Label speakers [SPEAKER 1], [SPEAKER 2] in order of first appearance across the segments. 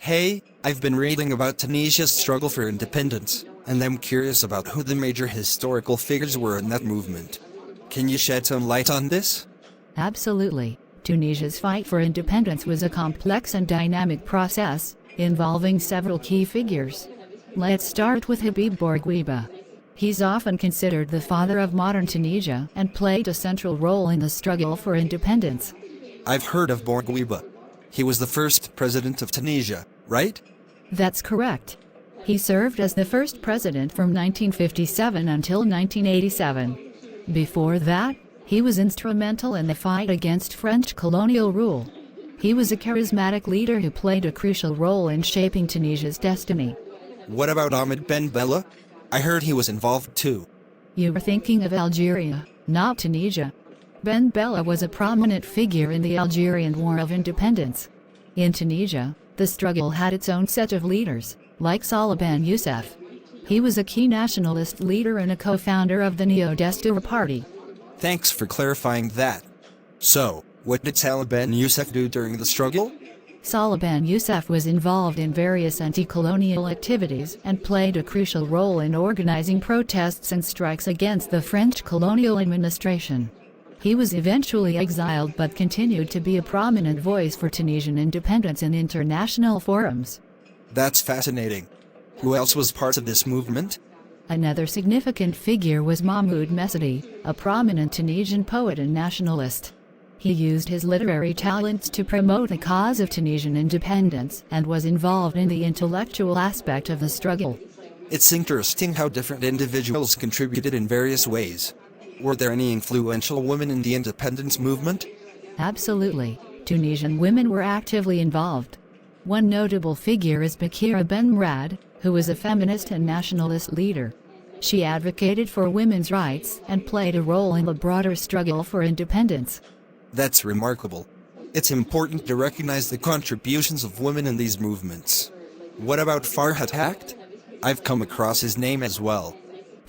[SPEAKER 1] Hey, I've been reading about Tunisia's struggle for independence, and I'm curious about who the major historical figures were in that movement. Can you shed some light on this?
[SPEAKER 2] Absolutely. Tunisia's fight for independence was a complex and dynamic process, involving several key figures. Let's start with Habib Bourguiba. He's often considered the father of modern Tunisia and played a central role in the struggle for independence.
[SPEAKER 1] I've heard of Bourguiba. He was the first president of Tunisia, right?
[SPEAKER 2] That's correct. He served as the first president from 1957 until 1987. Before that, he was instrumental in the fight against French colonial rule. He was a charismatic leader who played a crucial role in shaping Tunisia's destiny.
[SPEAKER 1] What about Ahmed Ben Bella? I heard he was involved too.
[SPEAKER 2] You were thinking of Algeria, not Tunisia. Ben Bella was a prominent figure in the Algerian War of Independence. In Tunisia, the struggle had its own set of leaders, like Salah Ben Youssef. He was a key nationalist leader and a co-founder of the Neo Destour party.
[SPEAKER 1] Thanks for clarifying that. So, what did Salah Ben Youssef do during the struggle?
[SPEAKER 2] Salah Ben Youssef was involved in various anti-colonial activities and played a crucial role in organizing protests and strikes against the French colonial administration. He was eventually exiled but continued to be a prominent voice for Tunisian independence in international forums.
[SPEAKER 1] That's fascinating. Who else was part of this movement?
[SPEAKER 2] Another significant figure was Mahmoud Mesdi, a prominent Tunisian poet and nationalist. He used his literary talents to promote the cause of Tunisian independence and was involved in the intellectual aspect of the struggle.
[SPEAKER 1] It's interesting how different individuals contributed in various ways. Were there any influential women in the independence movement?
[SPEAKER 2] Absolutely. Tunisian women were actively involved. One notable figure is Bakira Ben Mrad, who was a feminist and nationalist leader. She advocated for women's rights and played a role in the broader struggle for independence.
[SPEAKER 1] That's remarkable. It's important to recognize the contributions of women in these movements. What about Farhat Haqq? I've come across his name as well.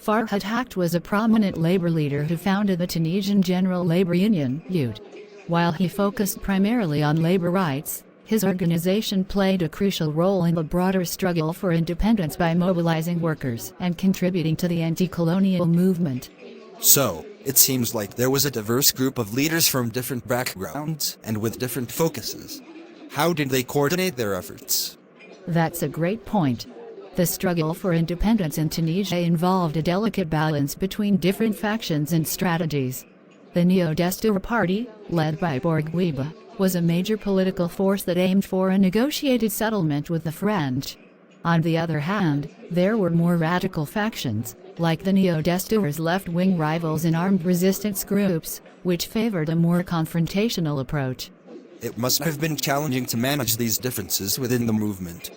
[SPEAKER 2] Farhat Haqq was a prominent labor leader who founded the Tunisian General Labor Union, UD. While he focused primarily on labor rights, his organization played a crucial role in the broader struggle for independence by mobilizing workers and contributing to the anti-colonial movement.
[SPEAKER 1] So, it seems like there was a diverse group of leaders from different backgrounds and with different focuses. How did they coordinate their efforts?
[SPEAKER 2] That's a great point. The struggle for independence in Tunisia involved a delicate balance between different factions and strategies. The Neo Destour party, led by Bourguiba, was a major political force that aimed for a negotiated settlement with the French. On the other hand, there were more radical factions, like the Neo Destour's left-wing rivals in armed resistance groups, which favored a more confrontational approach.
[SPEAKER 1] It must have been challenging to manage these differences within the movement.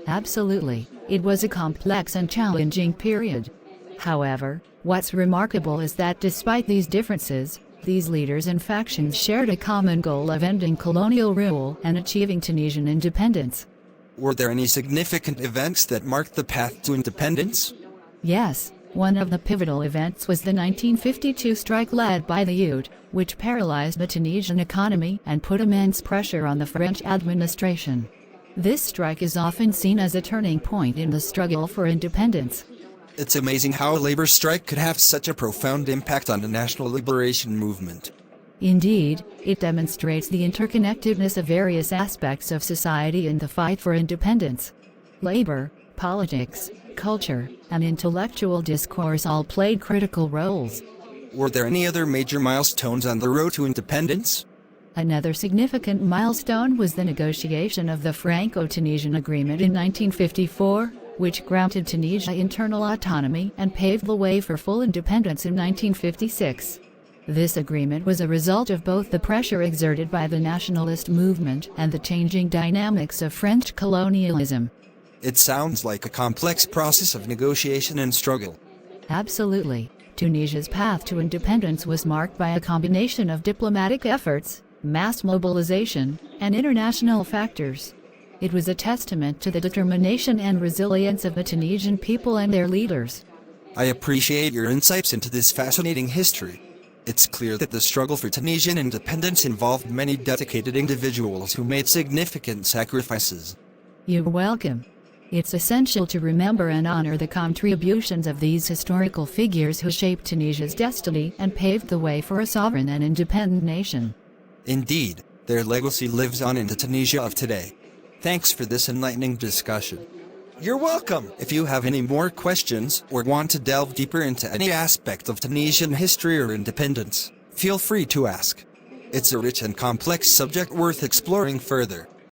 [SPEAKER 2] Absolutely. It was a complex and challenging period. However, what's remarkable is that despite these differences, these leaders and factions shared a common goal of ending colonial rule and achieving Tunisian independence.
[SPEAKER 1] Were there any significant events that marked the path to independence?
[SPEAKER 2] Yes, one of the pivotal events was the 1952 strike led by the UD, which paralyzed the Tunisian economy and put immense pressure on the French administration. This strike is often seen as a turning point in the struggle for independence.
[SPEAKER 1] It's amazing how a labor strike could have such a profound impact on the national liberation movement.
[SPEAKER 2] Indeed, it demonstrates the interconnectedness of various aspects of society in the fight for independence. Labor, politics, culture, and intellectual discourse all played critical roles.
[SPEAKER 1] Were there any other major milestones on the road to independence?
[SPEAKER 2] Another significant milestone was the negotiation of the Franco-Tunisian Agreement in 1954, which granted Tunisia internal autonomy and paved the way for full independence in 1956. This agreement was a result of both the pressure exerted by the nationalist movement and the changing dynamics of French colonialism.
[SPEAKER 1] It sounds like a complex process of negotiation and struggle.
[SPEAKER 2] Absolutely. Tunisia's path to independence was marked by a combination of diplomatic efforts, mass mobilization, and international factors. It was a testament to the determination and resilience of the Tunisian people and their leaders.
[SPEAKER 1] I appreciate your insights into this fascinating history. It's clear that the struggle for Tunisian independence involved many dedicated individuals who made significant sacrifices.
[SPEAKER 2] You're welcome. It's essential to remember and honor the contributions of these historical figures who shaped Tunisia's destiny and paved the way for a sovereign and independent nation.
[SPEAKER 1] Indeed, their legacy lives on in the Tunisia of today. Thanks for this enlightening discussion. You're welcome! If you have any more questions or want to delve deeper into any aspect of Tunisian history or independence, feel free to ask. It's a rich and complex subject worth exploring further.